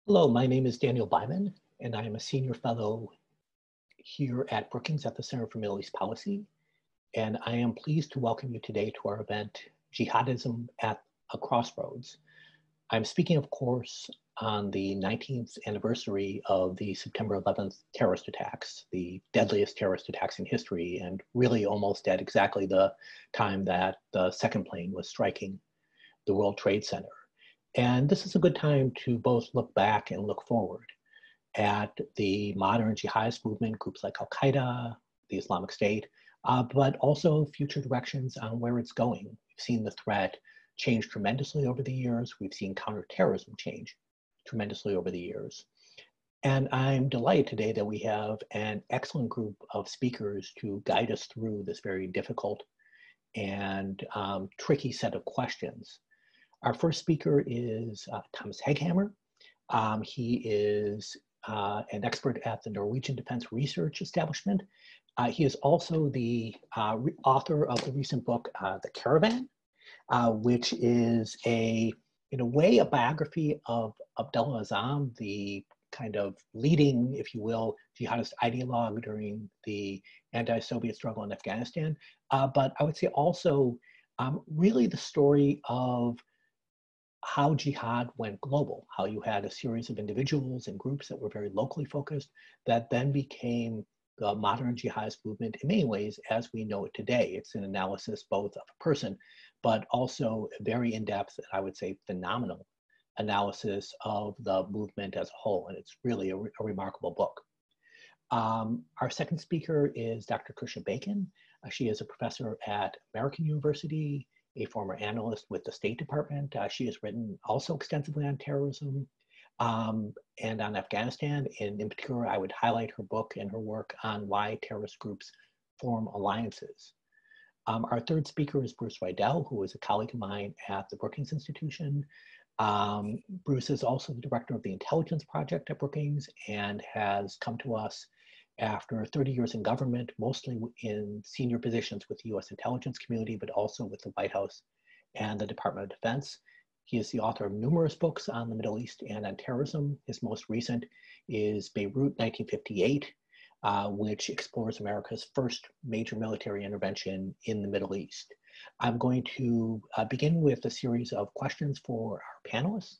Hello, my name is Daniel Byman, and I am a senior fellow here at Brookings at the Center for Middle East Policy. And I am pleased to welcome you today to our event, Jihadism at a Crossroads. I'm speaking, of course, on the 19th anniversary of the September 11th terrorist attacks, the deadliest terrorist attacks in history, and really almost at exactly the time that the second plane was striking the World Trade Center. And this is a good time to both look back and look forward at the modern jihadist movement, groups like Al-Qaeda, the Islamic State, but also future directions on where it's going. We've seen the threat change tremendously over the years. We've seen counterterrorism change tremendously over the years. And I'm delighted today that we have an excellent group of speakers to guide us through this very difficult and tricky set of questions. Our first speaker is Thomas Heghamer. He is an expert at the Norwegian Defense Research Establishment. He is also the author of the recent book, The Caravan, which is in a way, a biography of Abdullah Azzam, the kind of leading, if you will, jihadist ideologue during the anti-Soviet struggle in Afghanistan. But I would say also really the story of how jihad went global, how you had a series of individuals and groups that were very locally focused that then became the modern jihadist movement in many ways as we know it today. It's an analysis both of a person, but also a very in-depth, and I would say phenomenal analysis of the movement as a whole. And it's really a remarkable book. Our second speaker is Dr. Tricia Bacon. She is a professor at American University, a former analyst with the State Department. She has written also extensively on terrorism and on Afghanistan. And in particular, I would highlight her book and her work on why terrorist groups form alliances. Our third speaker is Bruce Weidel, who is a colleague of mine at the Brookings Institution. Bruce is also the director of the Intelligence Project at Brookings and has come to us after 30 years in government, mostly in senior positions with the US intelligence community, but also with the White House and the Department of Defense. He is the author of numerous books on the Middle East and on terrorism. His most recent is Beirut 1958, which explores America's first major military intervention in the Middle East. I'm going to begin with a series of questions for our panelists.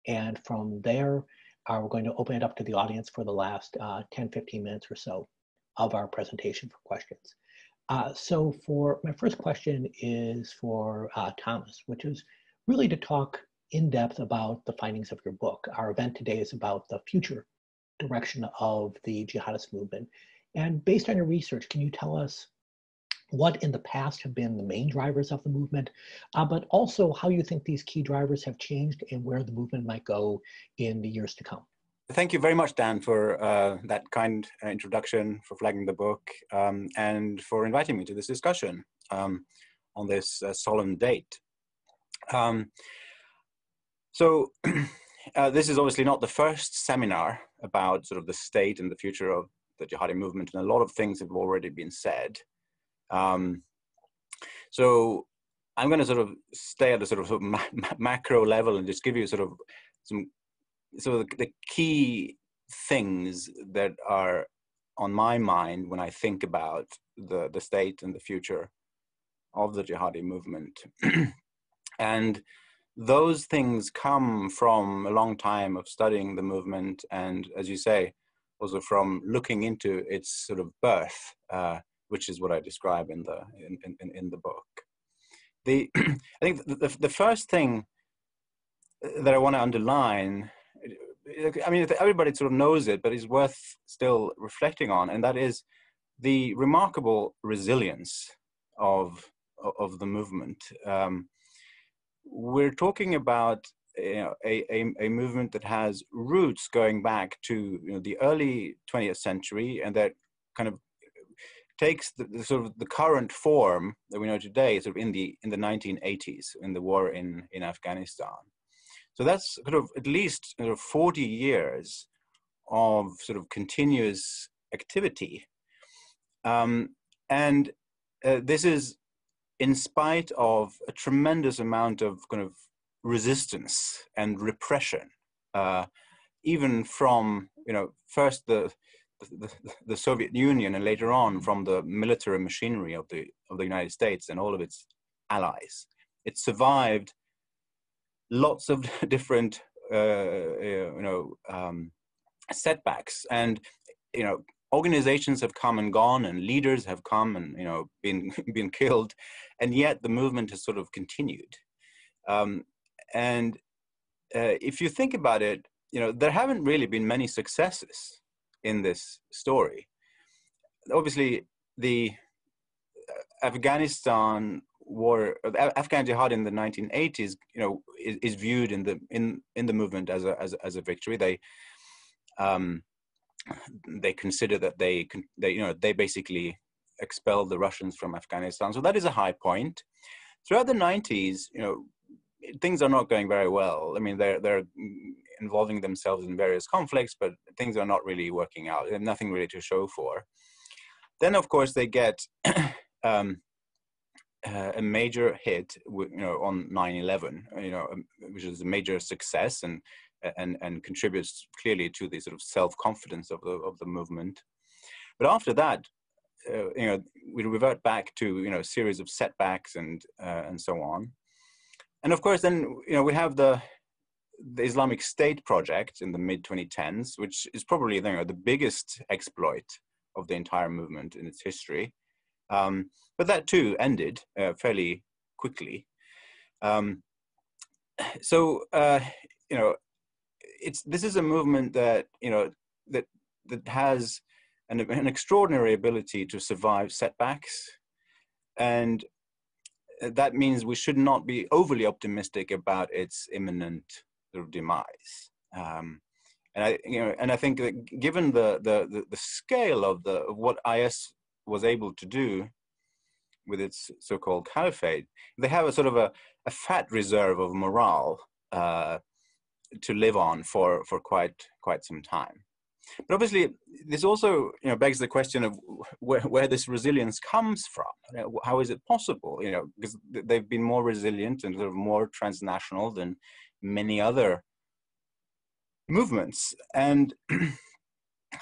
And from there, we're going to open it up to the audience for the last 10, 15 minutes or so of our presentation for questions. So for my first question is for Thomas, which is really to talk in depth about the findings of your book. Our event today is about the future direction of the jihadist movement. And based on your research, can you tell us what in the past have been the main drivers of the movement, but also how you think these key drivers have changed and where the movement might go in the years to come? Thank you very much, Dan, for that kind introduction, for flagging the book, and for inviting me to this discussion on this solemn date. So this is obviously not the first seminar about sort of the state and the future of the jihadi movement, and a lot of things have already been said. So I'm going to sort of stay at a sort of macro level and just give you sort of the key things that are on my mind when I think about the state and the future of the jihadi movement. And those things come from a long time of studying the movement and, as you say, also from looking into its sort of birth, which is what I describe in the book. I think the first thing that I want to underline, I mean, everybody sort of knows it, but it's worth still reflecting on, and that is the remarkable resilience of the movement. We're talking about a movement that has roots going back to the early 20th century, and that kind of takes the sort of the current form that we know today, sort of in the 1980s, in the war in Afghanistan. So that's sort of at least 40 years of sort of continuous activity, and this is in spite of a tremendous amount of kind of resistance and repression even from, first the Soviet Union, and later on from the military machinery of the United States and all of its allies. It survived lots of different setbacks, and organizations have come and gone, and leaders have come and been killed, and yet the movement has sort of continued. If you think about it, there haven't really been many successes in this story. Obviously, the Afghanistan war, Afghan jihad in the 1980s, is viewed in the movement as a victory. They consider that they basically expelled the Russians from Afghanistan. So that is a high point. Throughout the 90s, things are not going very well. I mean, they're involving themselves in various conflicts, but things are not really working out. They have nothing really to show for. Then, of course, they get a major hit, on 9/11, which is a major success and contributes clearly to the sort of self-confidence of the movement. But after that, we revert back to a series of setbacks and so on. And of course, then we have the Islamic State project in the mid-2010s, which is probably the biggest exploit of the entire movement in its history. But that too ended fairly quickly. This is a movement that that has an extraordinary ability to survive setbacks, and that means we should not be overly optimistic about its imminent sort of demise. And I think that given the scale of what IS was able to do with its so-called caliphate, they have a sort of a fat reserve of morale to live on for quite some time. But obviously, this also begs the question of where this resilience comes from. How is it possible? Because they've been more resilient and sort of more transnational than many other movements. And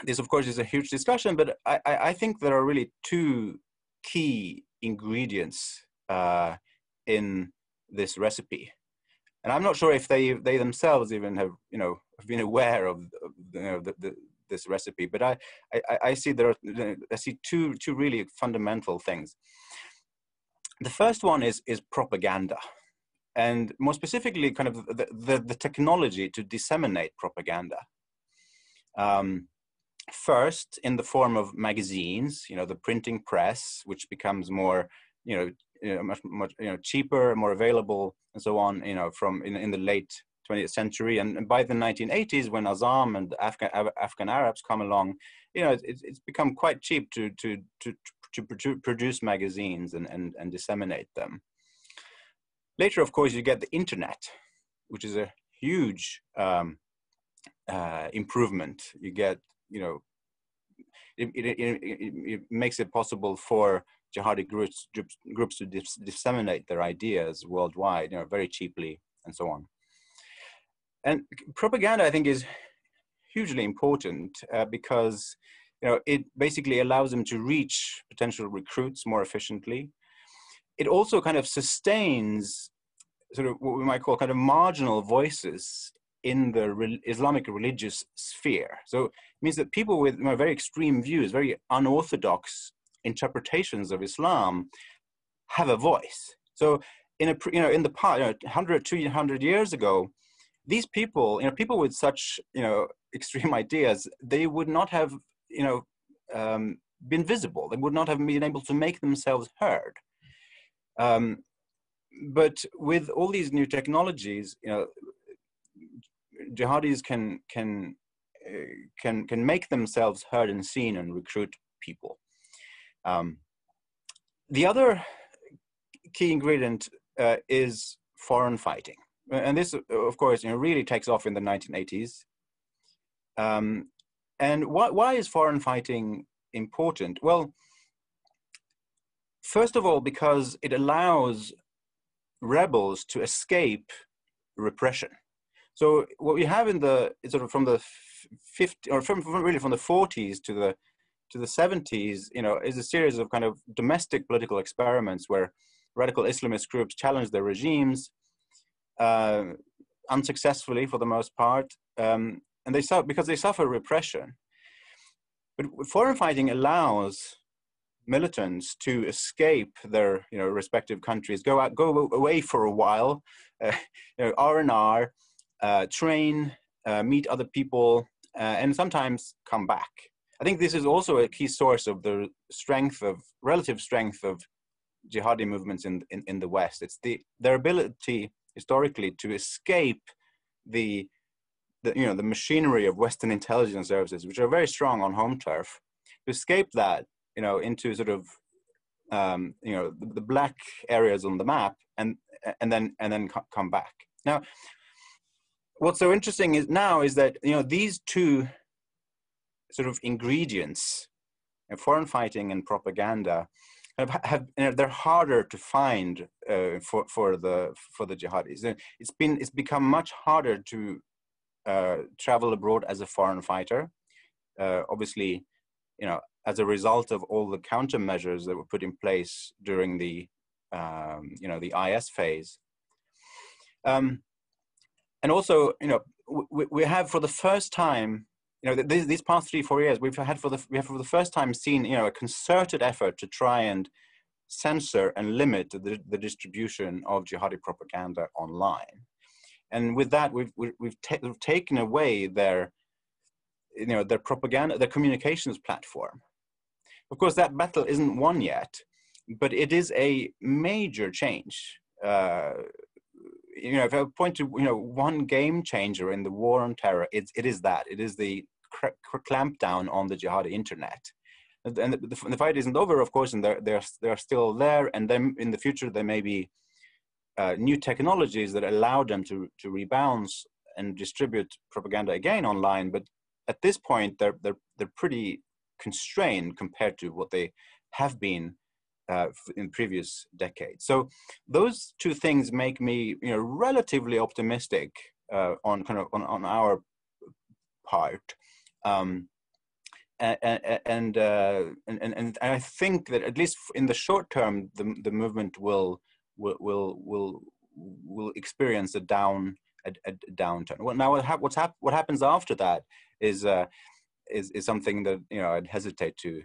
this, of course, is a huge discussion. But I think there are really two key ingredients in this recipe. And I'm not sure if they themselves even have been aware of this recipe, but I see two really fundamental things. The first one is propaganda, and more specifically, kind of the technology to disseminate propaganda. First, in the form of magazines, the printing press, which becomes more much cheaper, more available, and so on. From in the late 20th century, and by the 1980s, when Azam and Afghan Arabs come along, it's become quite cheap to produce magazines and disseminate them. Later, of course, you get the internet, which is a huge improvement. You get, it makes it possible for jihadi groups to disseminate their ideas worldwide, very cheaply, and so on. And propaganda, I think, is hugely important because it basically allows them to reach potential recruits more efficiently. It also kind of sustains sort of what we might call kind of marginal voices in the Islamic religious sphere. So it means that people with very extreme views, very unorthodox interpretations of Islam, have a voice. So in the past, 100, 200 years ago, these people, people with such extreme ideas, they would not have been visible. They would not have been able to make themselves heard. But with all these new technologies, jihadis can make themselves heard and seen and recruit people. The other key ingredient is foreign fighting. And this, of course, really takes off in the 1980s. And why is foreign fighting important? Well, first of all, because it allows rebels to escape repression. So what we have in the sort of from the 50 or from really from the 40s to the 70s, is a series of kind of domestic political experiments where radical Islamist groups challenge their regimes, unsuccessfully for the most part, and because they suffer repression. But foreign fighting allows militants to escape their respective countries, go away for a while, R&R, train, meet other people, and sometimes come back. I think this is also a key source of the relative strength of jihadi movements in the West. It's their ability historically to escape the machinery of Western intelligence services, which are very strong on home turf, to escape that into sort of the black areas on the map, and then come back. Now, what's so interesting is that these two sort of ingredients, foreign fighting and propaganda, they're harder to find for the jihadis. It's become much harder to travel abroad as a foreign fighter, obviously, as a result of all the countermeasures that were put in place during the IS phase. And also, we have for the first time, these past 3-4 years, we have for the first time seen, a concerted effort to try and censor and limit the distribution of jihadi propaganda online. And with that, we've taken away their propaganda, their communications platform. Of course, that battle isn't won yet, but it is a major change. If I point to one game changer in the war on terror, it is the clampdown on the jihadi internet. And the fight isn't over, of course, and they're still there. And then in the future, there may be new technologies that allow them to rebound and distribute propaganda again online. But at this point, they're pretty constrained compared to what they have been in previous decades. So those two things make me relatively optimistic on our part. And I think that at least in the short term, the movement will experience a downturn. Well, now what happens after that is something that I'd hesitate to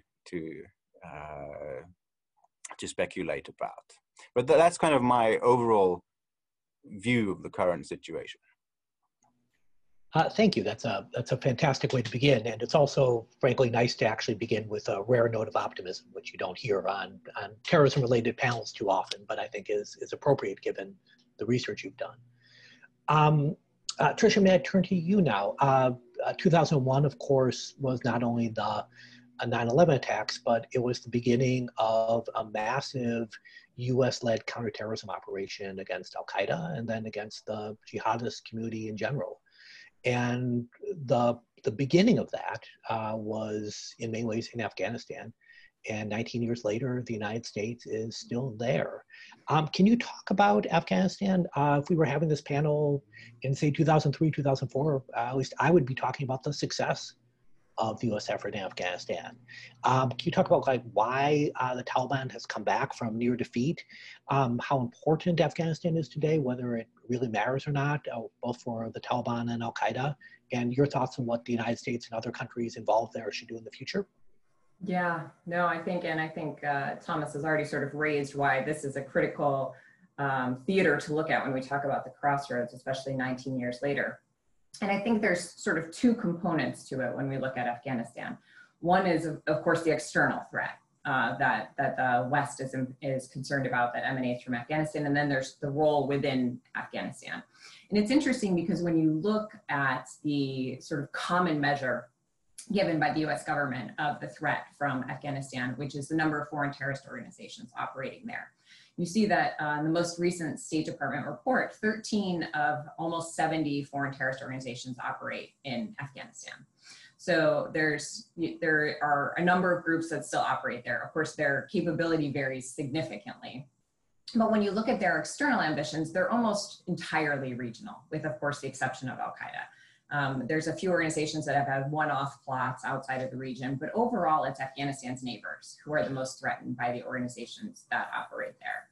speculate about. But that's kind of my overall view of the current situation. Thank you. That's a fantastic way to begin, and it's also, frankly, nice to actually begin with a rare note of optimism, which you don't hear on terrorism-related panels too often, but I think is appropriate given the research you've done. Tricia, may I turn to you now? 2001, of course, was not only the 9/11 attacks, but it was the beginning of a massive U.S.-led counterterrorism operation against Al-Qaeda and then against the jihadist community in general. And the beginning of that was in many ways in Afghanistan. And 19 years later, the United States is still there. Can you talk about Afghanistan? If we were having this panel in, say, 2003, 2004, at least I would be talking about the success of the U.S. effort in Afghanistan. Can you talk about why the Taliban has come back from near defeat, how important Afghanistan is today, whether it really matters or not, both for the Taliban and Al-Qaeda, and your thoughts on what the United States and other countries involved there should do in the future? Yeah, no, I think Thomas has already sort of raised why this is a critical theater to look at when we talk about the crossroads, especially 19 years later. And I think there's sort of two components to it when we look at Afghanistan. One is, of course, the external threat that the West is concerned about that emanates from Afghanistan. And then there's the role within Afghanistan. And it's interesting because when you look at the sort of common measure given by the US government of the threat from Afghanistan, which is the number of foreign terrorist organizations operating there, you see that in the most recent State Department report, 13 of almost 70 foreign terrorist organizations operate in Afghanistan. So there are a number of groups that still operate there. Of course, their capability varies significantly. But when you look at their external ambitions, they're almost entirely regional, with, of course, the exception of Al-Qaeda. There's a few organizations that have had one-off plots outside of the region, but overall, it's Afghanistan's neighbors who are the most threatened by the organizations that operate there.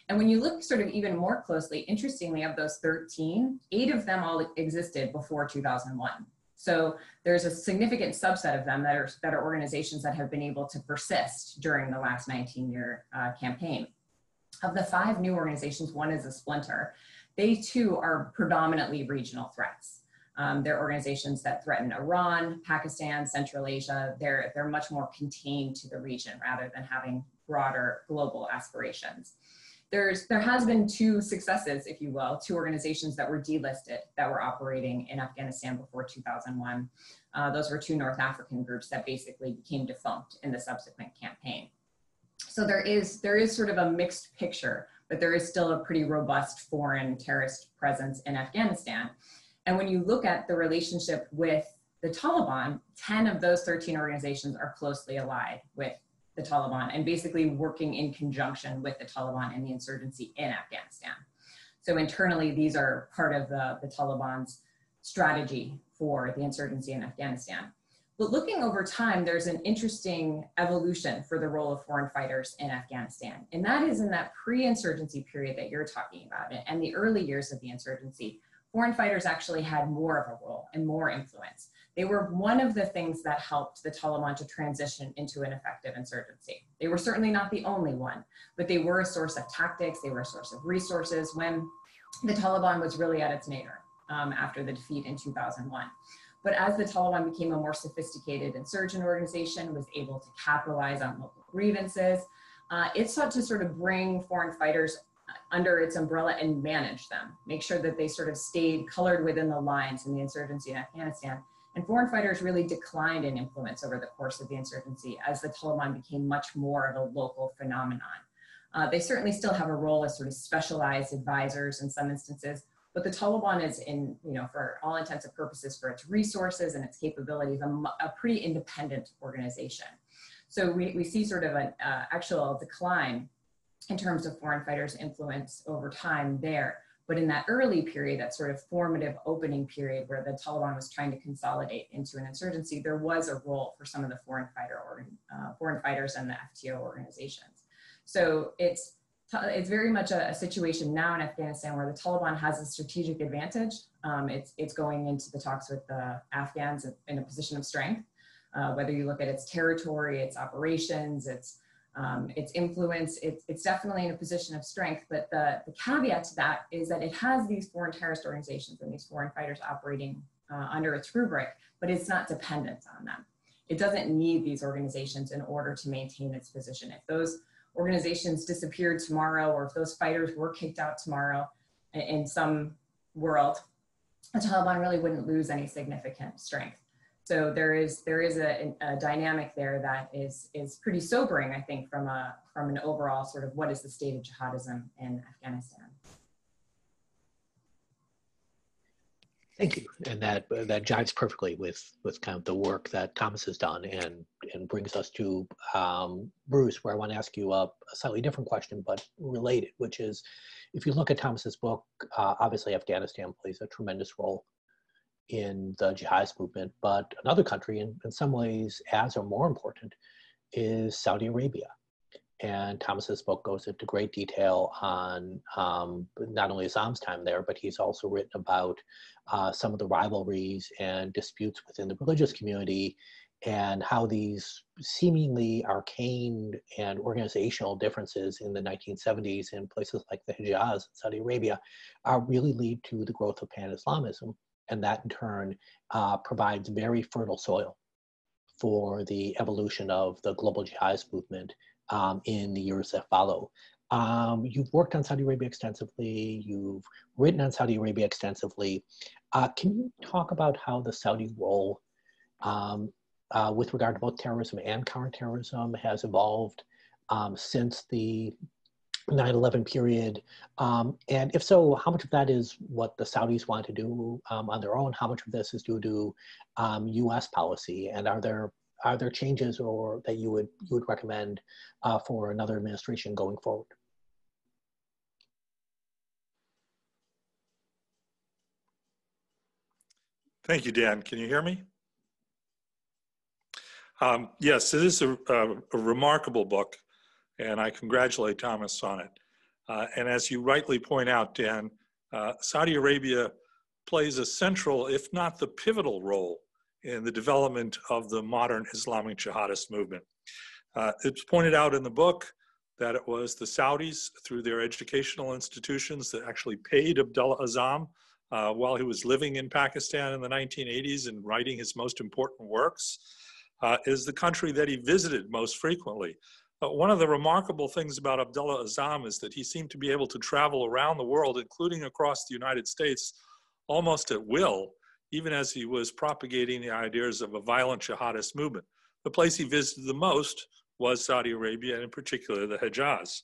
And when you look sort of even more closely, interestingly, of those 13, 8 of them all existed before 2001. So there's a significant subset of them that are organizations that have been able to persist during the last 19-year campaign. Of the 5 new organizations, 1 is a splinter. They too are predominantly regional threats. They're organizations that threaten Iran, Pakistan, Central Asia. They're much more contained to the region rather than having broader global aspirations. There has been 2 successes, if you will, 2 organizations that were delisted that were operating in Afghanistan before 2001. Those were 2 North African groups that basically became defunct in the subsequent campaign. So there is sort of a mixed picture, but there is still a pretty robust foreign terrorist presence in Afghanistan. And when you look at the relationship with the Taliban, 10 of those 13 organizations are closely allied with the Taliban and basically working in conjunction with the Taliban and the insurgency in Afghanistan. So internally, these are part of the Taliban's strategy for the insurgency in Afghanistan. But looking over time, there's an interesting evolution for the role of foreign fighters in Afghanistan. And that is in that pre-insurgency period that you're talking about and the early years of the insurgency, foreign fighters actually had more of a role and more influence. They were one of the things that helped the Taliban to transition into an effective insurgency. They were certainly not the only one, but they were a source of tactics, they were a source of resources when the Taliban was really at its nadir after the defeat in 2001. But as the Taliban became a more sophisticated insurgent organization, was able to capitalize on local grievances, it sought to sort of bring foreign fighters under its umbrella and manage them, make sure that they sort of stayed colored within the lines in the insurgency in Afghanistan. And foreign fighters really declined in influence over the course of the insurgency as the Taliban became much more of a local phenomenon. They certainly still have a role as sort of specialized advisors in some instances, but the Taliban is for all intents and purposes, for its resources and its capabilities, a pretty independent organization. So we see sort of an actual decline in terms of foreign fighters' influence over time there. But in that early period, that sort of formative opening period where the Taliban was trying to consolidate into an insurgency, there was a role for some of the foreign fighters and the FTO organizations. So it's very much a situation now in Afghanistan where the Taliban has a strategic advantage. It's going into the talks with the Afghans in a position of strength, whether you look at its territory, its operations, its influence, it's definitely in a position of strength, but the caveat to that is that it has these foreign terrorist organizations and these foreign fighters operating under its rubric, but it's not dependent on them. It doesn't need these organizations in order to maintain its position. If those organizations disappeared tomorrow, or if those fighters were kicked out tomorrow in some world, the Taliban really wouldn't lose any significant strength. So there is a dynamic there that is pretty sobering, I think, from an overall sort of what is the state of jihadism in Afghanistan. Thank you, and that jives perfectly with kind of the work that Thomas has done, and brings us to Bruce, where I want to ask you a slightly different question, but related, which is, if you look at Thomas's book, obviously Afghanistan plays a tremendous role in the jihadist movement, but another country in some ways as or more important is Saudi Arabia. And Thomas's book goes into great detail on not only Islam's time there, but he's also written about some of the rivalries and disputes within the religious community, and how these seemingly arcane and organizational differences in the 1970s in places like the Hijaz, Saudi Arabia, really lead to the growth of pan-Islamism. And that in turn provides very fertile soil for the evolution of the global jihadist movement in the years that follow. You've worked on Saudi Arabia extensively, you've written on Saudi Arabia extensively. Can you talk about how the Saudi role with regard to both terrorism and counterterrorism has evolved since the 9/11 period, and if so, how much of that is what the Saudis want to do on their own? How much of this is due to U.S. policy? And are there changes or that you would recommend for another administration going forward? Thank you, Dan. Can you hear me? Yes, it is a remarkable book, and I congratulate Thomas on it. And as you rightly point out, Dan, Saudi Arabia plays a central, if not the pivotal role in the development of the modern Islamic jihadist movement. It's pointed out in the book that it was the Saudis, through their educational institutions, that actually paid Abdullah Azzam while he was living in Pakistan in the 1980s and writing his most important works. Is the country that he visited most frequently. One of the remarkable things about Abdullah Azzam is that he seemed to be able to travel around the world, including across the United States, almost at will, even as he was propagating the ideas of a violent jihadist movement. The place he visited the most was Saudi Arabia, and in particular the Hejaz.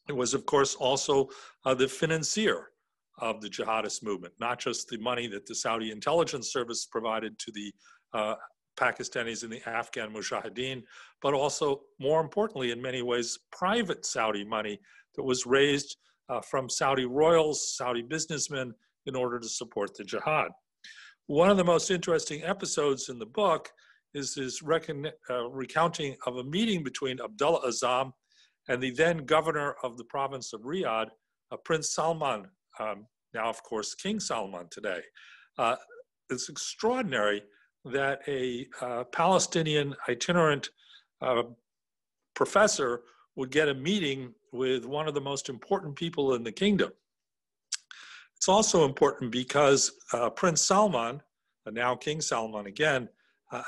It was, of course, also the financier of the jihadist movement, not just the money that the Saudi intelligence service provided to the Pakistanis and the Afghan Mujahideen, but also, more importantly, in many ways, private Saudi money that was raised from Saudi royals, Saudi businessmen, in order to support the jihad. One of the most interesting episodes in the book is his recounting of a meeting between Abdullah Azzam and the then governor of the province of Riyadh, Prince Salman, now of course King Salman today. It's extraordinary that a Palestinian itinerant professor would get a meeting with one of the most important people in the kingdom. It's also important because Prince Salman, now King Salman again,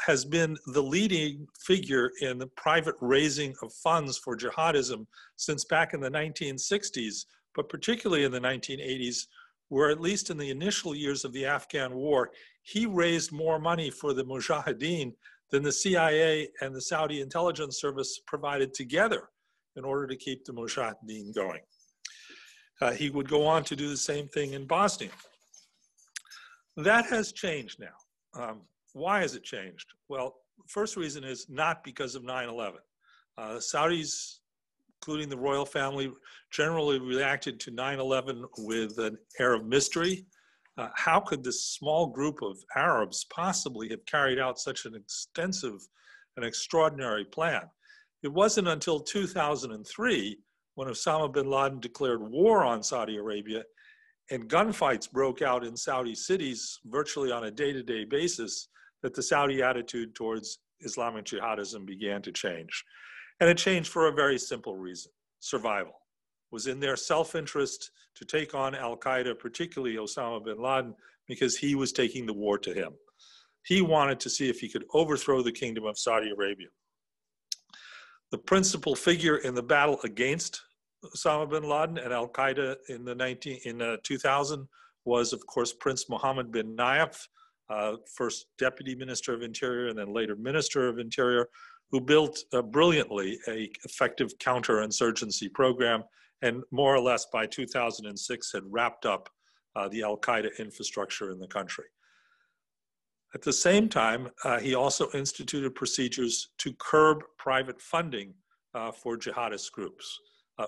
has been the leading figure in the private raising of funds for jihadism since back in the 1960s, but particularly in the 1980s, where at least in the initial years of the Afghan war, he raised more money for the Mujahideen than the CIA and the Saudi intelligence service provided together in order to keep the Mujahideen going. He would go on to do the same thing in Bosnia. That has changed now. Why has it changed? Well, the first reason is not because of 9/11. Saudis, including the royal family, generally reacted to 9/11 with an air of mystery. How could this small group of Arabs possibly have carried out such an extensive and extraordinary plan? It wasn't until 2003, when Osama bin Laden declared war on Saudi Arabia and gunfights broke out in Saudi cities virtually on a day-to-day basis, that the Saudi attitude towards Islamic jihadism began to change. And it changed for a very simple reason: survival. It was in their self-interest to take on Al-Qaeda, particularly Osama bin Laden, because he was taking the war to him. He wanted to see if he could overthrow the kingdom of Saudi Arabia. The principal figure in the battle against Osama bin Laden and Al-Qaeda in 2000 was, of course, Prince Mohammed bin Nayef, first Deputy Minister of Interior and then later Minister of Interior, who built brilliantly an effective counter-insurgency program, and more or less by 2006 had wrapped up the Al-Qaeda infrastructure in the country. At the same time, he also instituted procedures to curb private funding for jihadist groups.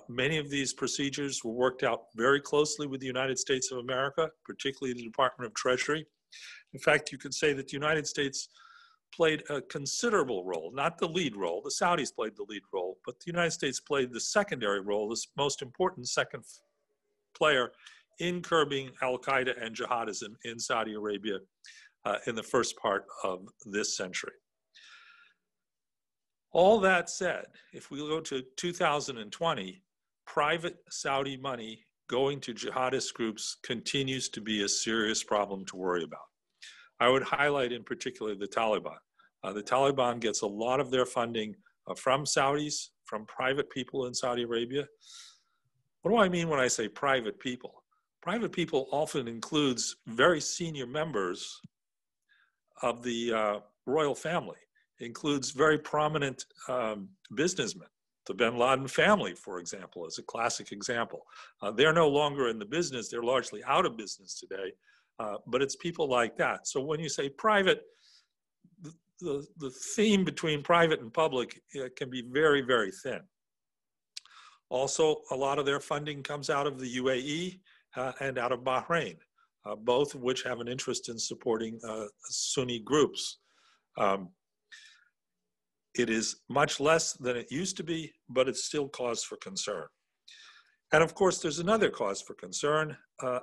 Many of these procedures were worked out very closely with the United States of America, particularly the Department of Treasury. In fact, you could say that the United States played a considerable role, not the lead role. The Saudis played the lead role, but the United States played the secondary role, the most important second player in curbing Al-Qaeda and jihadism in Saudi Arabia in the first part of this century. All that said, if we go to 2020, private Saudi money going to jihadist groups continues to be a serious problem to worry about. I would highlight in particular the Taliban. The Taliban gets a lot of their funding from Saudis, from private people in Saudi Arabia. What do I mean when I say private people? Private people often includes very senior members of the royal family. It includes very prominent businessmen. The bin Laden family, for example, is a classic example. They're no longer in the business. They're largely out of business today. But it's people like that. So when you say private, the theme between private and public can be very, very thin. Also, a lot of their funding comes out of the UAE and out of Bahrain. both of which have an interest in supporting Sunni groups. It is much less than it used to be, but it's still cause for concern. And of course, there's another cause for concern,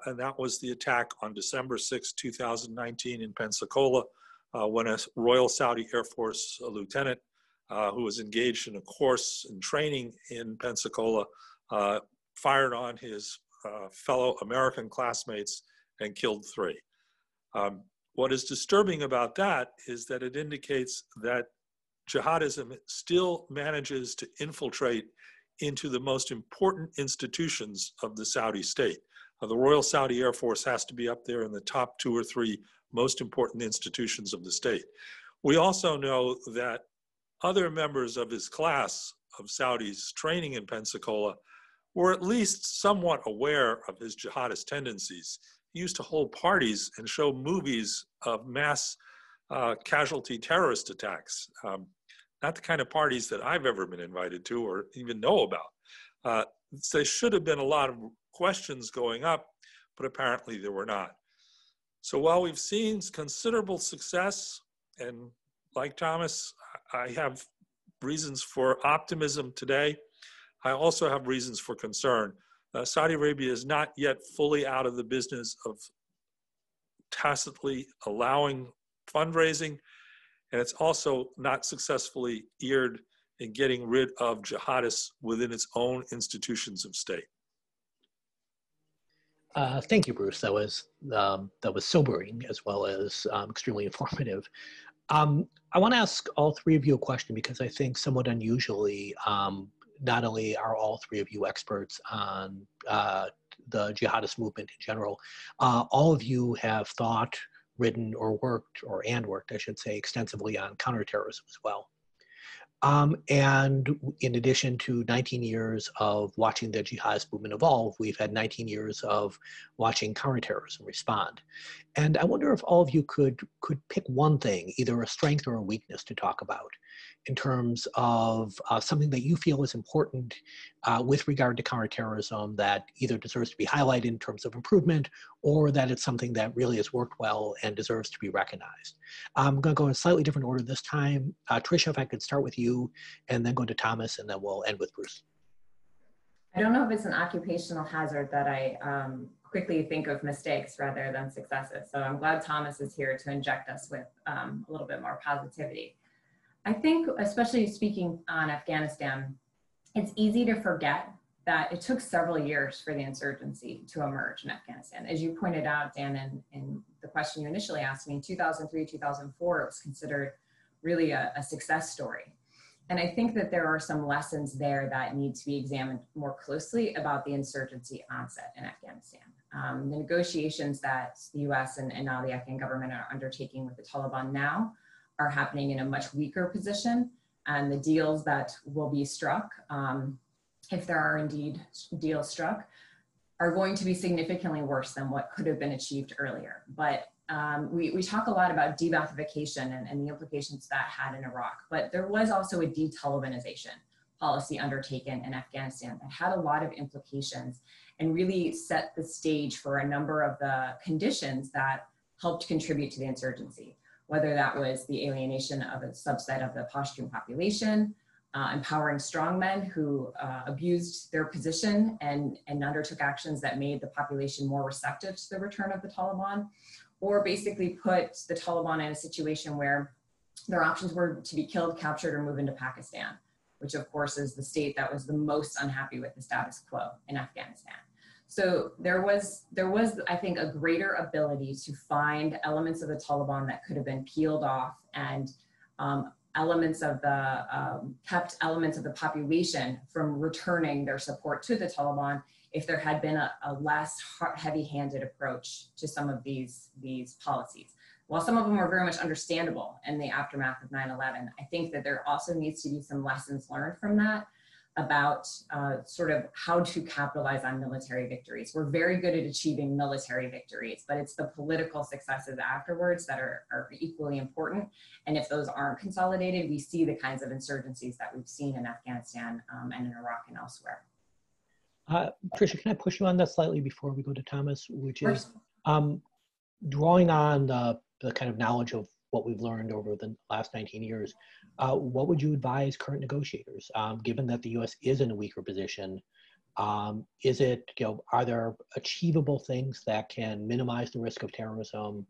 and that was the attack on December 6, 2019 in Pensacola, when a Royal Saudi Air Force lieutenant who was engaged in a course in training in Pensacola fired on his fellow American classmates and killed 3. What is disturbing about that is that it indicates that jihadism still manages to infiltrate into the most important institutions of the Saudi state. The Royal Saudi Air Force has to be up there in the top 2 or 3 most important institutions of the state. We also know that other members of his class of Saudis training in Pensacola were at least somewhat aware of his jihadist tendencies. He used to hold parties and show movies of mass casualty terrorist attacks. Not the kind of parties that I've ever been invited to or even know about. There should have been a lot of questions going up, but apparently there were not. So while we've seen considerable success, and like Thomas, I have reasons for optimism today, I also have reasons for concern. Saudi Arabia is not yet fully out of the business of tacitly allowing fundraising, and it's also not successfully geared in getting rid of jihadists within its own institutions of state. Thank you, Bruce. That was sobering as well as extremely informative. I want to ask all 3 of you a question because I think somewhat unusually, not only are all 3 of you experts on the jihadist movement in general, all of you have thought, written, or worked, I should say, extensively on counterterrorism as well. And in addition to 19 years of watching the jihadist movement evolve, we've had 19 years of watching counterterrorism respond. And I wonder if all of you could pick one thing, either a strength or a weakness to talk about in terms of something that you feel is important with regard to counterterrorism that either deserves to be highlighted in terms of improvement or that it's something that really has worked well and deserves to be recognized. I'm going to go in a slightly different order this time. Tricia, if I could start with you and then go to Thomas, and then we'll end with Bruce. I don't know if it's an occupational hazard that I quickly think of mistakes rather than successes. So I'm glad Thomas is here to inject us with a little bit more positivity. I think, especially speaking on Afghanistan, it's easy to forget that it took several years for the insurgency to emerge in Afghanistan. As you pointed out, Dan, in the question you initially asked me, in 2003, 2004, it was considered really a success story. And I think that there are some lessons there that need to be examined more closely about the insurgency onset in Afghanistan. The negotiations that the US and now the Afghan government are undertaking with the Taliban now are happening in a much weaker position. And the deals that will be struck, if there are indeed deals struck, are going to be significantly worse than what could have been achieved earlier. But we talk a lot about de-Baathification and the implications that had in Iraq, but there was also a de-Talibanization policy undertaken in Afghanistan that had a lot of implications and really set the stage for a number of the conditions that helped contribute to the insurgency, whether that was the alienation of a subset of the Pashtun population, empowering strongmen who abused their position and undertook actions that made the population more receptive to the return of the Taliban, or basically put the Taliban in a situation where their options were to be killed, captured, or move into Pakistan, which of course is the state that was the most unhappy with the status quo in Afghanistan. So there was, I think, a greater ability to find elements of the Taliban that could have been peeled off and elements of the, kept elements of the population from returning their support to the Taliban if there had been a less heavy-handed approach to some of these policies. While some of them were very much understandable in the aftermath of 9/11, I think that there also needs to be some lessons learned from that about sort of how to capitalize on military victories. We're very good at achieving military victories, but it's the political successes afterwards that are equally important. And if those aren't consolidated, we see the kinds of insurgencies that we've seen in Afghanistan and in Iraq and elsewhere. Tricia, can I push you on that slightly before we go to Thomas, which is, drawing on the kind of knowledge of what we've learned over the last 19 years, what would you advise current negotiators, given that the U.S. is in a weaker position? Is it, are there achievable things that can minimize the risk of terrorism,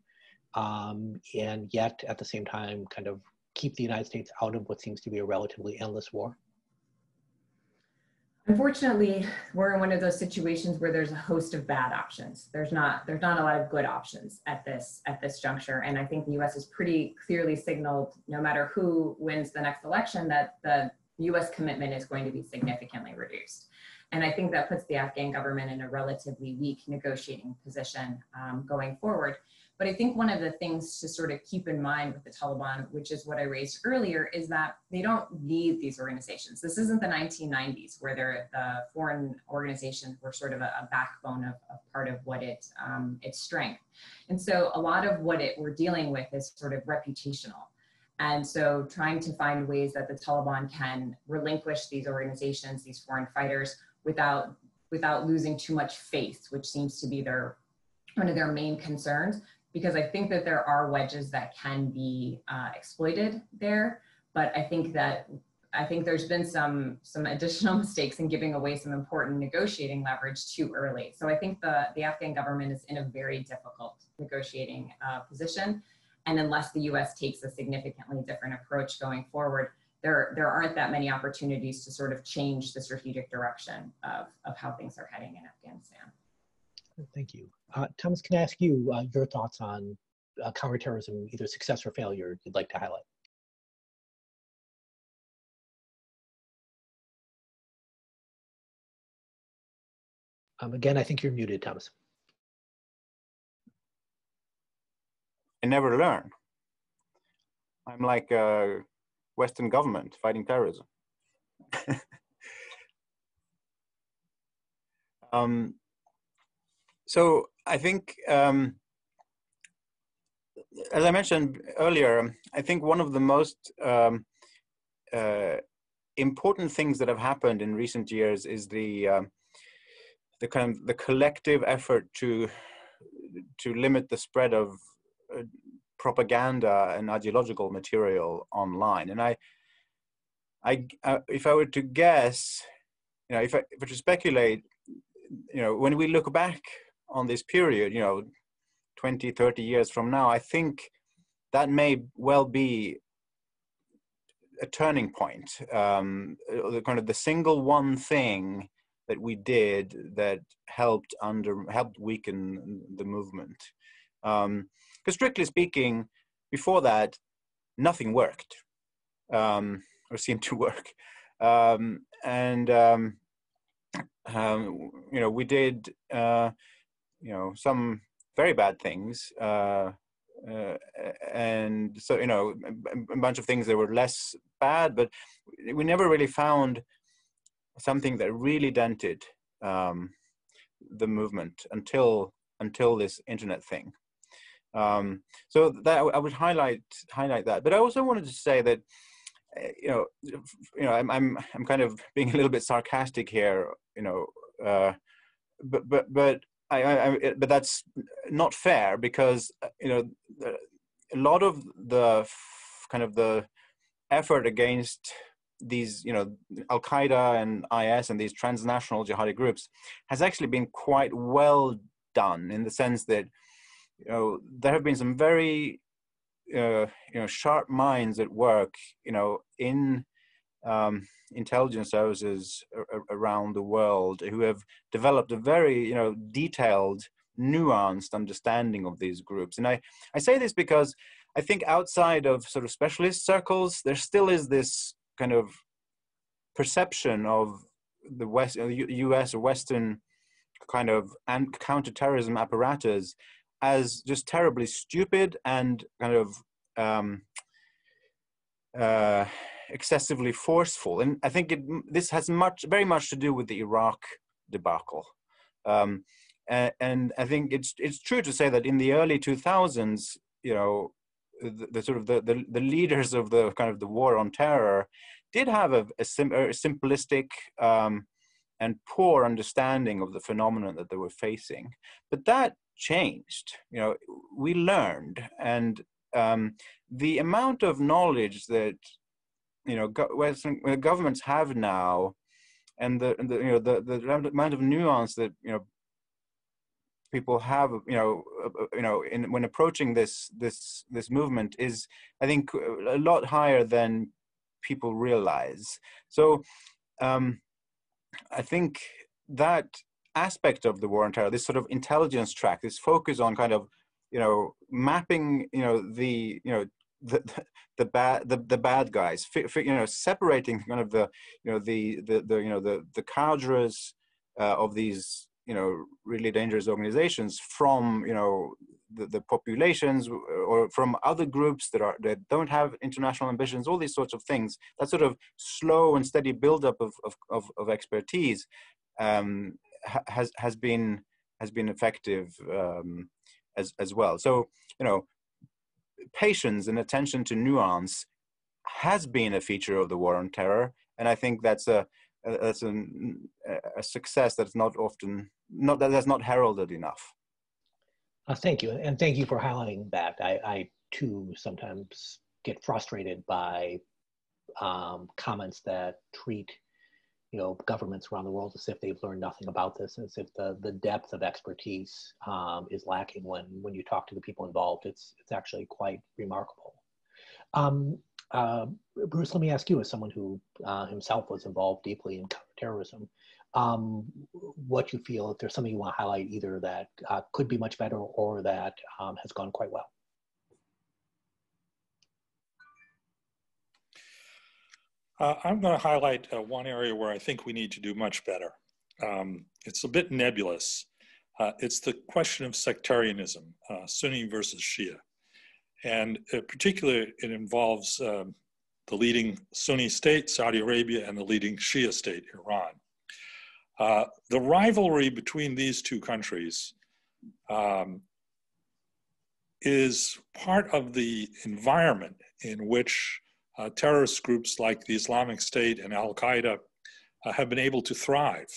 and yet at the same time kind of keep the United States out of what seems to be a relatively endless war? Unfortunately, we're in one of those situations where there's a host of bad options. There's not a lot of good options at this juncture. And I think the US has pretty clearly signaled, no matter who wins the next election, that the US commitment is going to be significantly reduced. And I think that puts the Afghan government in a relatively weak negotiating position going forward. But I think one of the things to sort of keep in mind with the Taliban, which is what I raised earlier, is that they don't need these organizations. This isn't the 1990s where the foreign organizations were sort of a backbone of part of what its strength. And so a lot of what we're dealing with is sort of reputational. And so trying to find ways that the Taliban can relinquish these organizations, these foreign fighters, without losing too much faith, which seems to be one of their main concerns. Because I think that there are wedges that can be exploited there, but I think there's been some additional mistakes in giving away some important negotiating leverage too early. So I think the Afghan government is in a very difficult negotiating position, and unless the U.S. takes a significantly different approach going forward, there aren't that many opportunities to sort of change the strategic direction of how things are heading in Afghanistan. Thank you. Thomas, can I ask you your thoughts on counterterrorism, either success or failure, you'd like to highlight? Again, I think you're muted, Thomas. I never learn. I'm like a Western government fighting terrorism. So I think, as I mentioned earlier, I think one of the most important things that have happened in recent years is the collective effort to limit the spread of propaganda and ideological material online. And if I were to guess, if I were to speculate, when we look back on this period, 20, 30 years from now, I think that may well be a turning point, the single one thing that we did that helped weaken the movement. Because strictly speaking, before that, nothing worked, or seemed to work. We did, some very bad things, and so, a bunch of things that were less bad, but we never really found something that really dented the movement until this internet thing. So that I would highlight that. But I also wanted to say that, I'm kind of being a little bit sarcastic here, but that's not fair, because a lot of the the effort against these Al-Qaeda and IS and these transnational jihadi groups has actually been quite well done, in the sense that there have been some very sharp minds at work in intelligence services around the world, who have developed a very detailed, nuanced understanding of these groups. And I say this because I think outside of sort of specialist circles, there still is this kind of perception of the US or Western kind of counterterrorism apparatus as just terribly stupid and kind of excessively forceful. And I think this has very much to do with the Iraq debacle. And I think it's true to say that in the early 2000s, the leaders of the kind of the war on terror did have a simplistic and poor understanding of the phenomenon that they were facing. But that changed. You know, we learned, and the amount of knowledge that, you know, Western governments have now, and the amount of nuance that, you know, people have, when approaching this movement is, I think, a lot higher than people realize. So I think that aspect of the war on terror, this sort of intelligence track, this focus on kind of, you know, mapping, you know, the bad guys, you know, separating kind of the cadres of these, you know, really dangerous organizations from, you know, the populations, or from other groups that don't have international ambitions, all these sorts of things. That sort of slow and steady buildup of expertise has been effective as well. So, you know, patience and attention to nuance has been a feature of the war on terror, and I think that's a success that's not heralded enough. Thank you, and thank you for highlighting that. I too sometimes get frustrated by comments that treat, you know, governments around the world as if they've learned nothing about this, as if the depth of expertise is lacking. When you talk to the people involved, it's actually quite remarkable. Bruce, let me ask you, as someone who himself was involved deeply in counterterrorism, what you feel, if there's something you want to highlight, either that could be much better or that has gone quite well. I'm going to highlight one area where I think we need to do much better. It's a bit nebulous. It's the question of sectarianism, Sunni versus Shia. And particularly, it involves the leading Sunni state, Saudi Arabia, and the leading Shia state, Iran. The rivalry between these two countries is part of the environment in which terrorist groups like the Islamic State and Al-Qaeda have been able to thrive.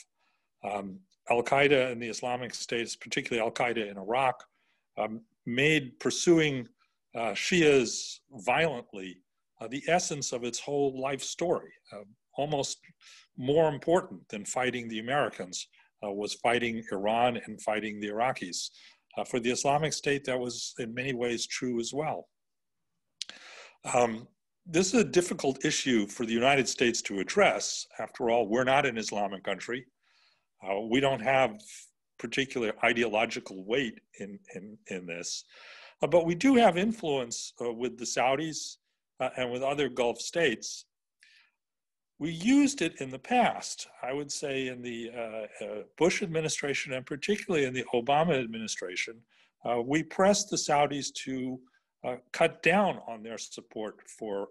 Al-Qaeda and the Islamic States, particularly Al-Qaeda in Iraq, made pursuing Shias violently the essence of its whole life story. Almost more important than fighting the Americans was fighting Iran and fighting the Iraqis. For the Islamic State, that was in many ways true as well. This is a difficult issue for the United States to address. After all, we're not an Islamic country. We don't have particular ideological weight in this, but we do have influence with the Saudis and with other Gulf states. We used it in the past, I would say in the Bush administration, and particularly in the Obama administration. We pressed the Saudis to cut down on their support for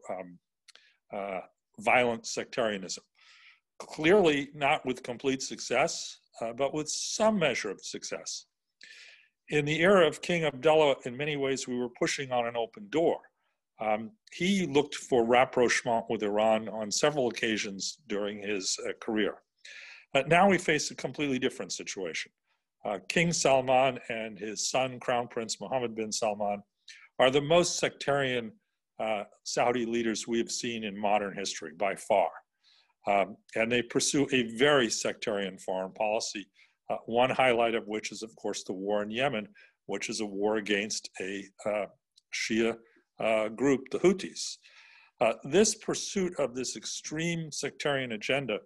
violent sectarianism. Clearly not with complete success, but with some measure of success. In the era of King Abdullah, in many ways, we were pushing on an open door. He looked for rapprochement with Iran on several occasions during his career. Now we face a completely different situation. King Salman and his son, Crown Prince Mohammed bin Salman, are the most sectarian Saudi leaders we have seen in modern history by far. And they pursue a very sectarian foreign policy, one highlight of which is, of course, the war in Yemen, which is a war against a Shia group, the Houthis. This pursuit of this extreme sectarian agenda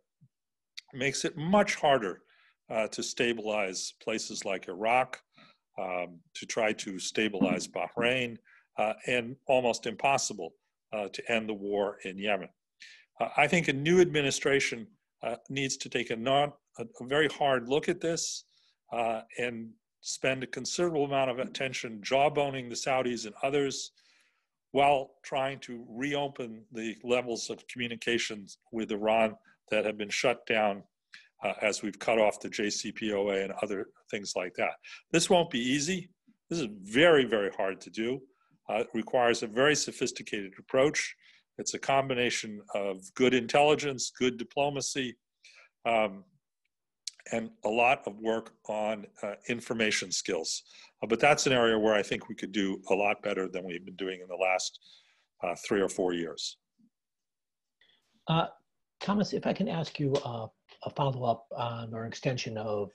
makes it much harder to stabilize places like Iraq, to try to stabilize Bahrain, and almost impossible to end the war in Yemen. I think a new administration needs to take a very hard look at this and spend a considerable amount of attention jawboning the Saudis and others, while trying to reopen the levels of communications with Iran that have been shut down as we've cut off the JCPOA and other things like that. This won't be easy. This is very, very hard to do. It requires a very sophisticated approach. It's a combination of good intelligence, good diplomacy, and a lot of work on information skills. But that's an area where I think we could do a lot better than we've been doing in the last 3 or 4 years. Thomas, if I can ask you a follow-up on or extension of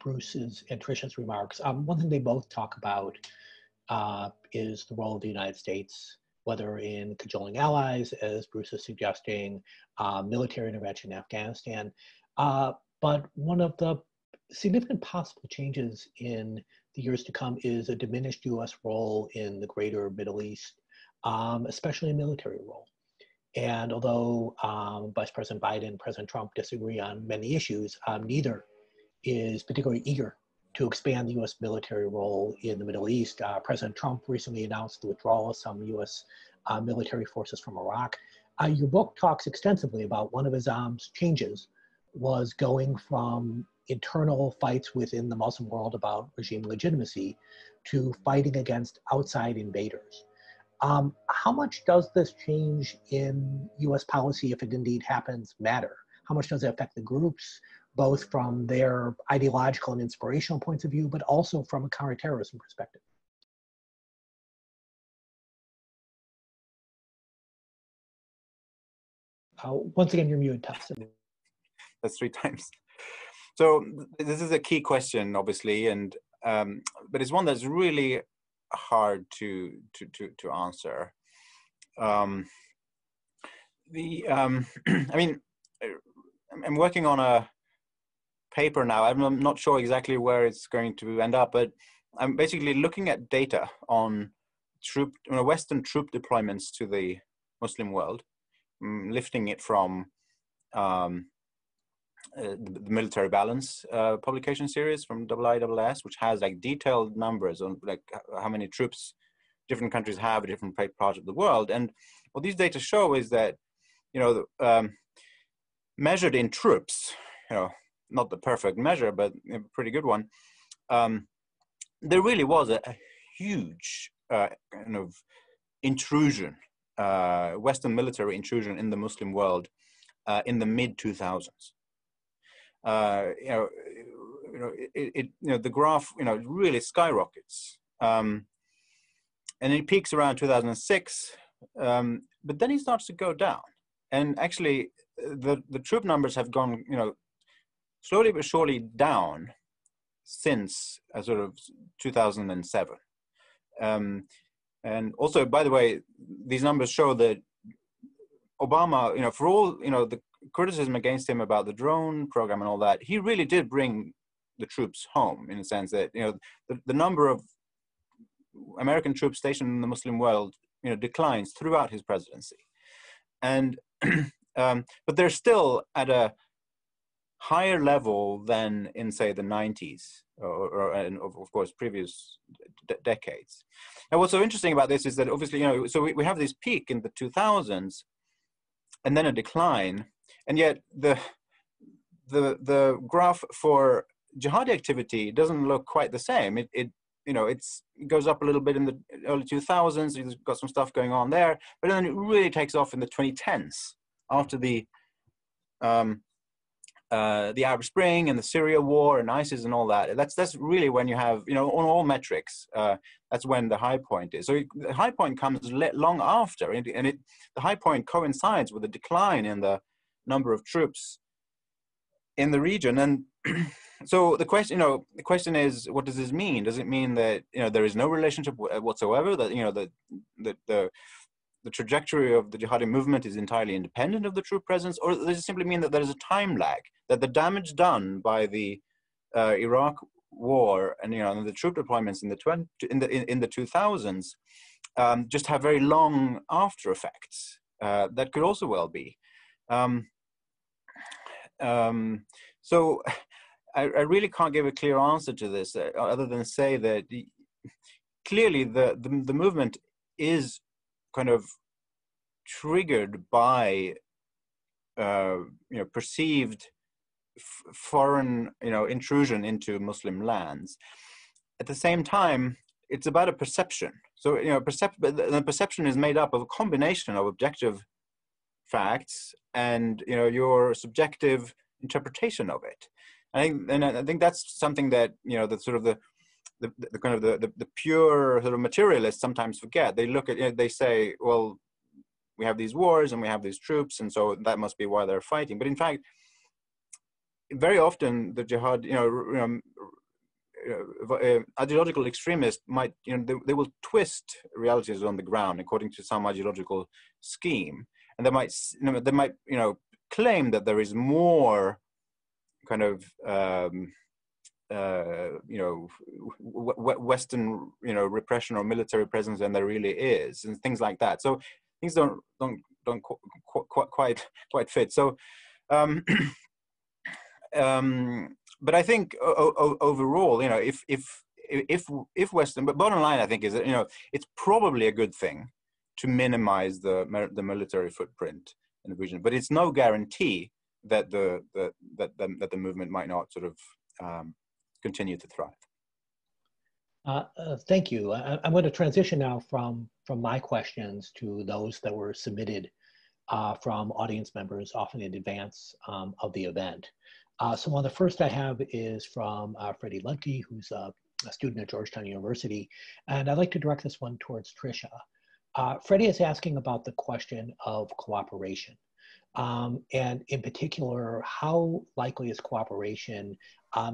Bruce's and Tricia's remarks. One thing they both talk about is the role of the United States, whether in cajoling allies, as Bruce is suggesting, military intervention in Afghanistan. But one of the significant possible changes in the years to come is a diminished US role in the greater Middle East, especially a military role. And although Vice President Biden and President Trump disagree on many issues, neither is particularly eager to expand the US military role in the Middle East. President Trump recently announced the withdrawal of some US military forces from Iraq. Your book talks extensively about one of his changes was going from internal fights within the Muslim world about regime legitimacy to fighting against outside invaders. How much does this change in US policy, if it indeed happens, matter? How much does it affect the groups, both from their ideological and inspirational points of view, but also from a counterterrorism perspective? Once again, you're muted, Thomas. That's 3 times. So this is a key question, obviously, and but it's one that's really hard to answer. I mean, I'm working on a paper now. I'm not sure exactly where it's going to end up, but I'm basically looking at data on Western troop deployments to the Muslim world, lifting it from the Military Balance publication series from IISS, which has like detailed numbers on like how many troops different countries have in different parts of the world. And what these data show is that, measured in troops, not the perfect measure, but a pretty good one, there really was a huge kind of intrusion, Western military intrusion in the Muslim world in the mid-2000s. The graph, really skyrockets, and it peaks around 2006, but then it starts to go down. And actually, the troop numbers have gone, slowly but surely down since sort of 2007. And also, by the way, these numbers show that Obama, for all, the criticism against him about the drone program and all that, he really did bring the troops home in a sense that, the number of American troops stationed in the Muslim world, declines throughout his presidency. And, but they're still at a higher level than in, say, the 90s and of course, previous decades. Now, what's so interesting about this is that obviously, so we have this peak in the 2000s and then a decline. And yet the graph for jihadi activity doesn't look quite the same. It goes up a little bit in the early 2000s. You've got some stuff going on there, but then it really takes off in the 2010s after the Arab Spring and the Syria war and ISIS and all that. That's really when you have, on all metrics, that's when the high point is. So the high point comes long after, and the high point coincides with the decline in the number of troops in the region. And so the question is, what does this mean? Does it mean that there is no relationship whatsoever? That the trajectory of the jihadi movement is entirely independent of the troop presence, or does it simply mean that there is a time lag? That the damage done by the Iraq war and the troop deployments in the 2000s just have very long after effects? That could also well be. So I really can't give a clear answer to this other than say that clearly the movement is kind of triggered by perceived foreign intrusion into Muslim lands. At the same time, it's about a perception. So the perception is made up of a combination of objective facts and your subjective interpretation of it. I think that's something that, you know, the sort of the kind of the pure sort of materialists sometimes forget. They look at it, they say, well, we have these wars and we have these troops, and so that must be why they're fighting. But in fact, very often the jihad, ideological extremists might, they will twist realities on the ground according to some ideological scheme, and they might claim that there is more kind of Western repression or military presence than there really is, and things like that. So things don't quite fit. So. But I think overall, if Western, but bottom line, I think is that it's probably a good thing to minimize the military footprint in the region, but it's no guarantee that the movement might not sort of continue to thrive. Thank you. I'm going to transition now from my questions to those that were submitted from audience members, often in advance of the event. So one of the first I have is from Freddie Ludke, who's a student at Georgetown University. And I'd like to direct this one towards Tricia. Freddie is asking about the question of cooperation. And in particular, how likely is cooperation?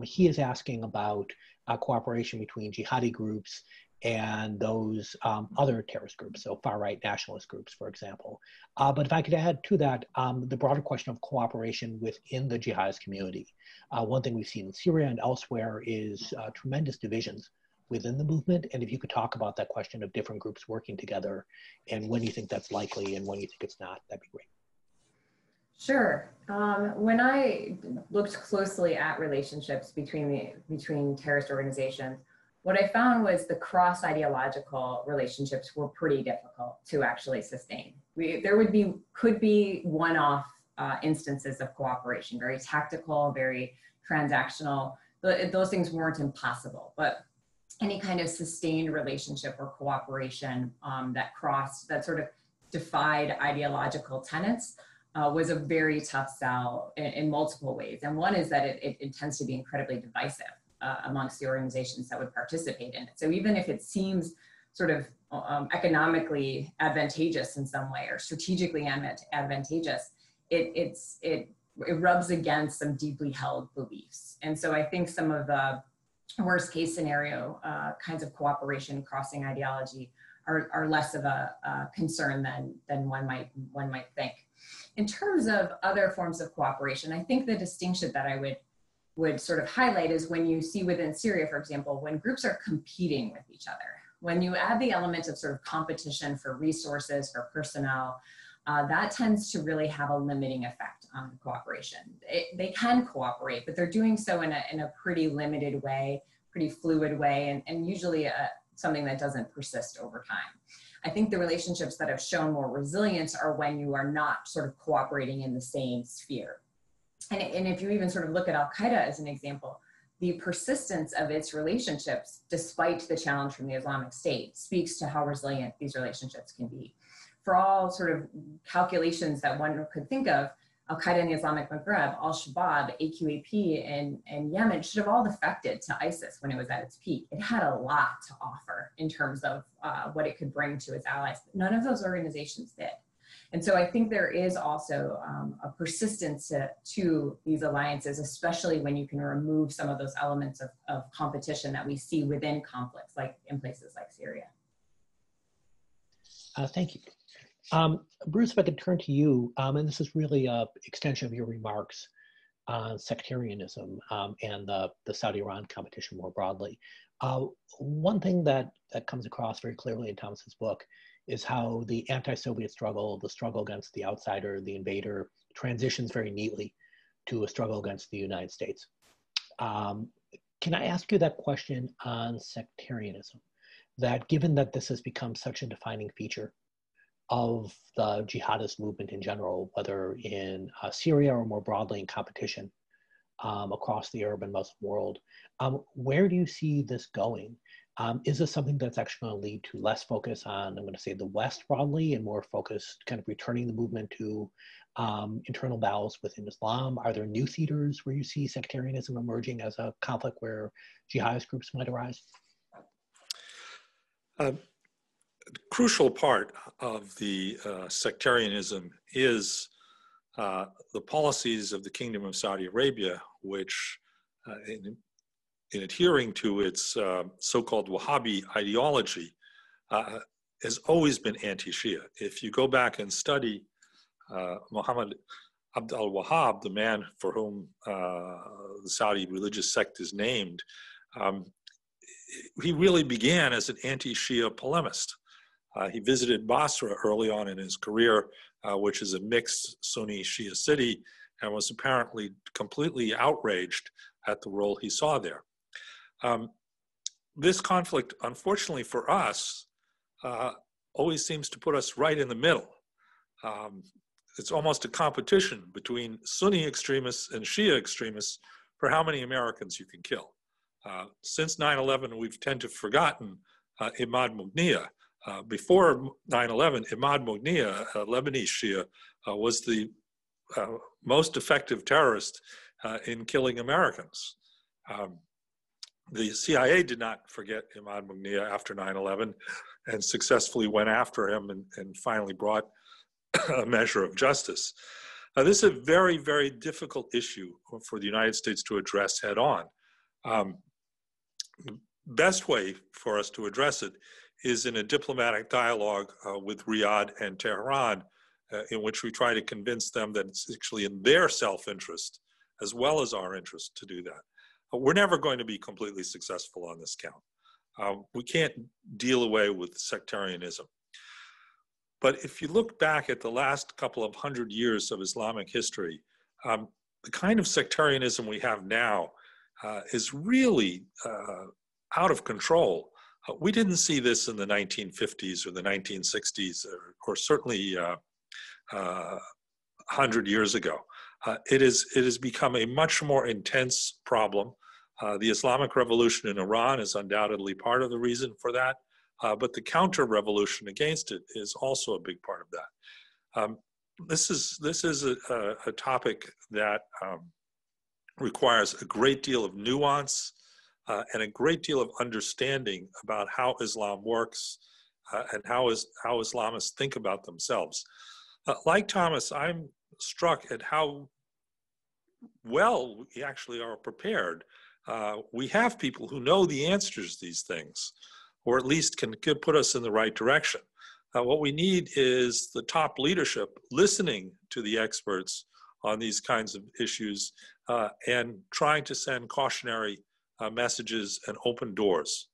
He is asking about cooperation between jihadi groups and those other terrorist groups, so far-right nationalist groups, for example. But if I could add to that, the broader question of cooperation within the jihadist community. One thing we've seen in Syria and elsewhere is tremendous divisions within the movement. And if you could talk about that question of different groups working together and when you think that's likely and when you think it's not, that'd be great. Sure. When I looked closely at relationships between terrorist organizations, what I found was the cross-ideological relationships were pretty difficult to actually sustain. There could be one-off instances of cooperation, very tactical, very transactional. Those things weren't impossible, but any kind of sustained relationship or cooperation that sort of defied ideological tenets was a very tough sell in multiple ways. And one is that it tends to be incredibly divisive amongst the organizations that would participate in it. So even if it seems sort of economically advantageous in some way or strategically advantageous, it rubs against some deeply held beliefs. And so I think some of the worst case scenario kinds of cooperation crossing ideology are less of a concern than one might think. In terms of other forms of cooperation, I think the distinction that I would sort of highlight is when you see within Syria, for example, when groups are competing with each other, when you add the element of sort of competition for resources, for personnel, that tends to really have a limiting effect on cooperation. They can cooperate, but they're doing so in a pretty limited way, pretty fluid way, and usually something that doesn't persist over time. I think the relationships that have shown more resilience are when you are not sort of cooperating in the same sphere. And if you even sort of look at Al-Qaeda as an example, the persistence of its relationships, despite the challenge from the Islamic State, speaks to how resilient these relationships can be. For all sort of calculations that one could think of, Al-Qaeda in the Islamic Maghreb, al-Shabab, AQAP in Yemen should have all defected to ISIS when it was at its peak. It had a lot to offer in terms of what it could bring to its allies, but none of those organizations did. And so I think there is also a persistence to these alliances, especially when you can remove some of those elements of competition that we see within conflicts, like in places like Syria. Thank you. Bruce, if I could turn to you, and this is really an extension of your remarks on sectarianism and the Saudi-Iran competition more broadly. One thing that comes across very clearly in Thomas's book is how the anti-Soviet struggle, the struggle against the outsider, the invader, transitions very neatly to a struggle against the United States. Can I ask you that question on sectarianism? That given that this has become such a defining feature of the jihadist movement in general, whether in Syria or more broadly in competition across the Arab and Muslim world, where do you see this going? Is this something that's actually going to lead to less focus on, I'm going to say, the West broadly and more focused kind of returning the movement to internal battles within Islam? Are there new theaters where you see sectarianism emerging as a conflict where jihadist groups might arise? A crucial part of the sectarianism is the policies of the Kingdom of Saudi Arabia, which in adhering to its so-called Wahhabi ideology, has always been anti-Shia. If you go back and study Muhammad Abd al-Wahhab, the man for whom the Saudi religious sect is named, he really began as an anti-Shia polemist. He visited Basra early on in his career, which is a mixed Sunni Shia city, and was apparently completely outraged at the role he saw there. This conflict, unfortunately for us, always seems to put us right in the middle. It's almost a competition between Sunni extremists and Shia extremists for how many Americans you can kill. Since 9/11, we've tend to have forgotten Imad Mughniya. Before 9/11, Imad Mughniya, a Lebanese Shia, was the most effective terrorist in killing Americans. The CIA did not forget Imad Mughniya after 9/11 and successfully went after him and finally brought a measure of justice. This is a very, very difficult issue for the United States to address head on. The best way for us to address it is in a diplomatic dialogue with Riyadh and Tehran, in which we try to convince them that it's actually in their self-interest as well as our interest to do that. We're never going to be completely successful on this count. We can't deal away with sectarianism. But if you look back at the last couple of 100 years of Islamic history, the kind of sectarianism we have now is really out of control. We didn't see this in the 1950s or the 1960s, or certainly 100 years ago. It has become a much more intense problem. The Islamic Revolution in Iran is undoubtedly part of the reason for that, but the counter-revolution against it is also a big part of that. This is a topic that requires a great deal of nuance and a great deal of understanding about how Islam works and how Islamists think about themselves. Like Thomas, I'm struck at how well we actually are prepared. We have people who know the answers to these things, or at least can put us in the right direction. What we need is the top leadership listening to the experts on these kinds of issues and trying to send cautionary messages and open doors.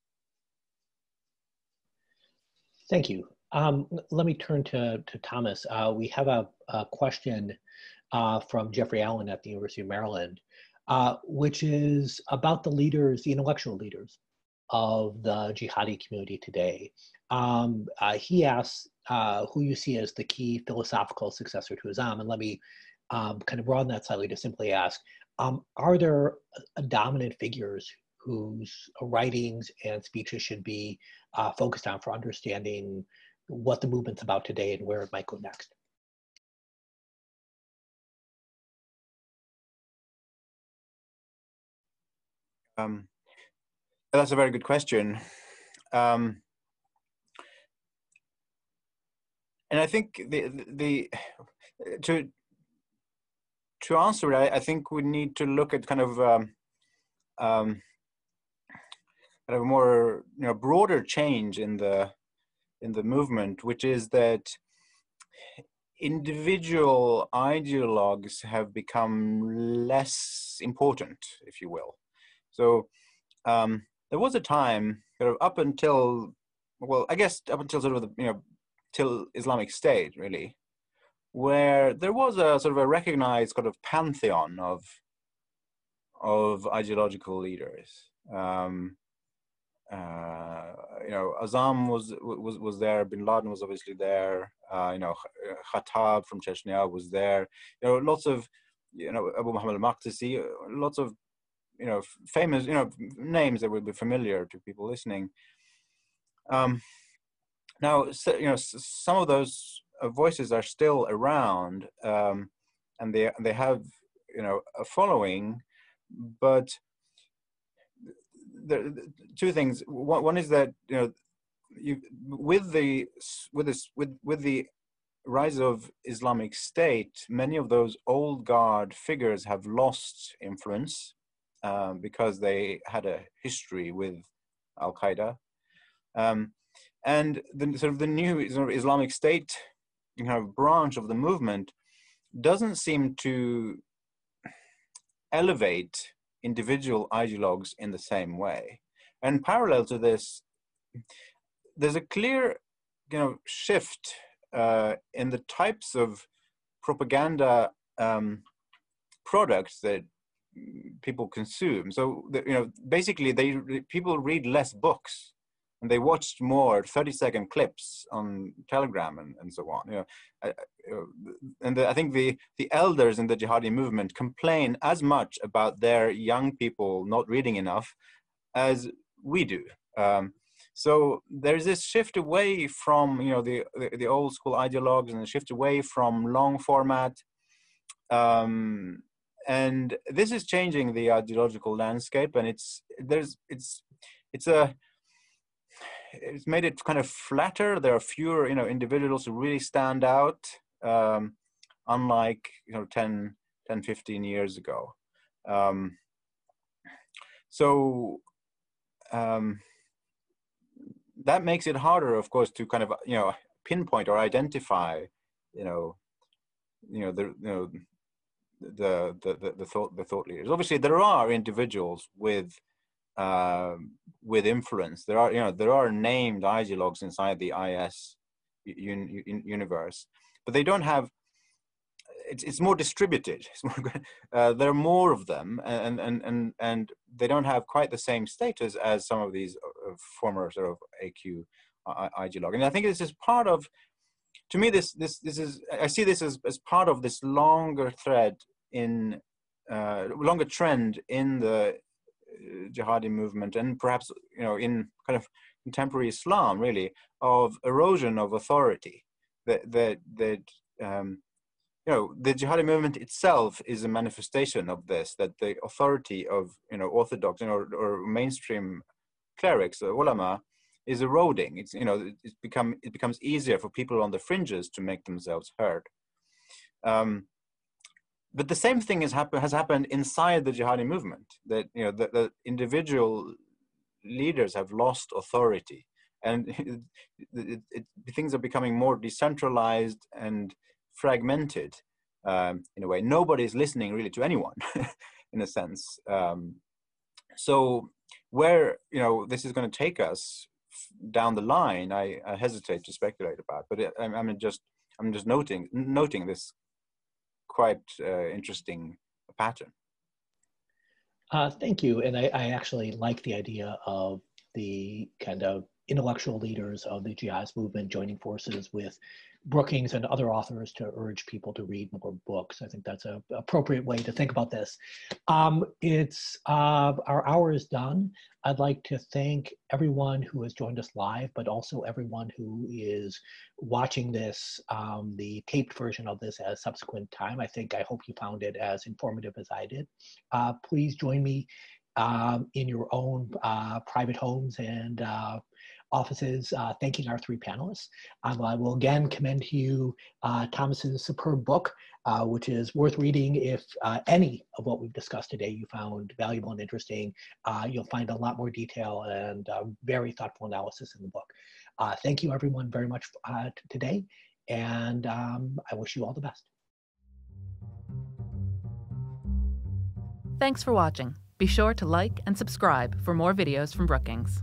Thank you. Let me turn to Thomas. We have a question from Jeffrey Allen at the University of Maryland, which is about the leaders, the intellectual leaders of the jihadi community today. He asks who you see as the key philosophical successor to Islam, and let me kind of broaden that slightly to simply ask, are there dominant figures whose writings and speeches should be focused on for understanding what the movement's about today and where it might go next? That's a very good question. And I think to answer it, I think we need to look at kind of a more broader change in the movement, which is that individual ideologues have become less important, if you will. So there was a time, sort of up until, well, I guess up until sort of the, till Islamic State, really, where there was a sort of a recognized kind of pantheon of ideological leaders. Azam was there. Bin Laden was obviously there. Khattab from Chechnya was there. Lots of, Abu Muhammad al-Maqdisi, lots of famous, names that would be familiar to people listening. Now, some of those voices are still around, and they have, a following, but there are two things. One is that, with the rise of Islamic State, many of those old guard figures have lost influence because they had a history with Al-Qaeda. And the new Islamic State, branch of the movement doesn't seem to elevate individual ideologues in the same way. And parallel to this, there's a clear, shift in the types of propaganda products that people consume. So, basically, people read less books, and they watched more 30-second clips on Telegram and so on. I think the elders in the jihadi movement complain as much about their young people not reading enough as we do. So there's this shift away from the old school ideologues, and a shift away from long format. And this is changing the ideological landscape, and it's made it kind of flatter. There are fewer, individuals who really stand out, unlike, 10, 15 years ago. That makes it harder, of course, to kind of, pinpoint or identify, the thought leaders. Obviously, there are individuals with influence. There are named ideologues inside the IS universe, but they don't have. It's more distributed. There are more of them, and they don't have quite the same status as some of these former sort of AQ ideologue. And I think this is part of. To me, this is. I see this as part of this longer thread longer trend in the jihadi movement, and perhaps in kind of contemporary Islam, really, of erosion of authority. The jihadi movement itself is a manifestation of this. That the authority of orthodox or mainstream clerics, ulama, is eroding. It becomes easier for people on the fringes to make themselves heard. But the same thing has happened inside the jihadi movement. That the individual leaders have lost authority, and things are becoming more decentralized and fragmented in a way. Nobody's listening really to anyone, in a sense. So where this is going to take us down the line, I hesitate to speculate about. But I'm just noting this quite interesting pattern. Thank you. And I actually like the idea of the kind of intellectual leaders of the jihadist movement joining forces with Brookings and other authors to urge people to read more books. I think that's an appropriate way to think about this. Our hour is done. I'd like to thank everyone who has joined us live, but also everyone who is watching this, the taped version of this at a subsequent time. I hope you found it as informative as I did. Please join me in your own private homes and offices, thanking our three panelists. I will again commend to you Thomas's superb book, which is worth reading if any of what we've discussed today you found valuable and interesting. You'll find a lot more detail and very thoughtful analysis in the book. Thank you everyone very much today, and I wish you all the best. Thanks for watching. Be sure to like and subscribe for more videos from Brookings.